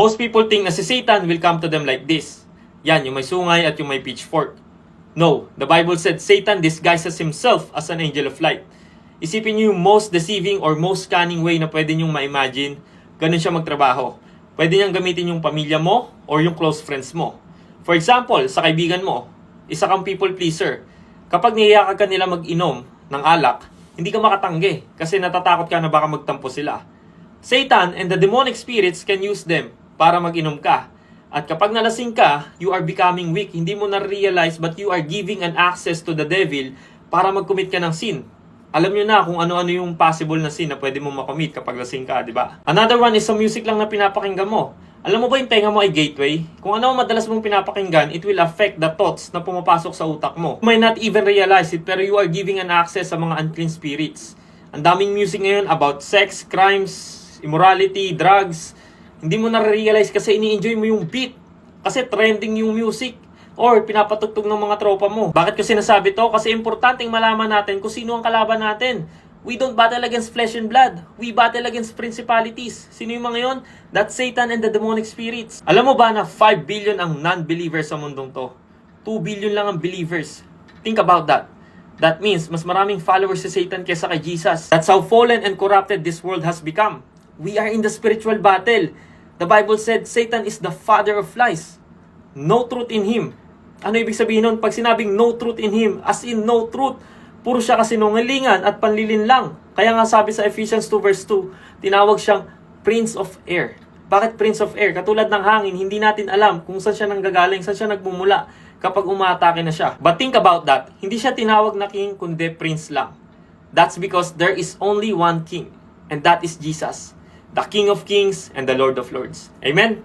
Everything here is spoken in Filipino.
Most people think na si Satan will come to them like this. Yan, yung may sungay at yung may pitchfork. No, the Bible said Satan disguises himself as an angel of light. Isipin niyo yung most deceiving or most cunning way na pwede niyong ma-imagine, ganun siya magtrabaho. Pwede niyang gamitin yung pamilya mo or yung close friends mo. For example, sa kaibigan mo, isa kang people pleaser. Kapag niyayakan ka nila mag-inom ng alak, hindi ka makatanggi kasi natatakot ka na baka magtampo sila. Satan and the demonic spirits can use them para mag-inom ka. At kapag nalasing ka, you are becoming weak. Hindi mo na-realize but you are giving an access to the devil para mag-commit ka ng sin. Alam nyo na kung ano-ano yung possible na sin na pwede mo makommit kapag lasing ka, di ba? Another one is sa music lang na pinapakinggan mo. Alam mo ba yung tenga mo ay gateway? Kung ano madalas mong pinapakinggan, it will affect the thoughts na pumapasok sa utak mo. You might not even realize it, pero you are giving an access sa mga unclean spirits. Ang daming music ngayon about sex, crimes, immorality, drugs. Hindi mo na-realize kasi ini-enjoy mo yung beat. Kasi trending yung music. Or pinapatugtog ng mga tropa mo. Bakit ko sinasabi to? Kasi importanteng malaman natin kung sino ang kalaban natin. We don't battle against flesh and blood. We battle against principalities. Sino yung mga yun? That's Satan and the demonic spirits. Alam mo ba na 5 billion ang non-believers sa mundong to? 2 billion lang ang believers. Think about that. That means mas maraming followers si Satan kaysa kay Jesus. That's how fallen and corrupted this world has become. We are in the spiritual battle. The Bible said Satan is the father of lies. No truth in him. Ano ibig sabihin nun? Pag sinabing no truth in him, as in no truth, puro siya kasinungalingan at panlilin lang. Kaya nga sabi sa Ephesians 2 verse 2, tinawag siyang Prince of Air. Bakit Prince of Air? Katulad ng hangin, hindi natin alam kung saan siya nanggagaling, saan siya nagmumula kapag umaatake na siya. But think about that. Hindi siya tinawag na king, kundi prince lang. That's because there is only one king, and that is Jesus, the King of Kings and the Lord of Lords. Amen?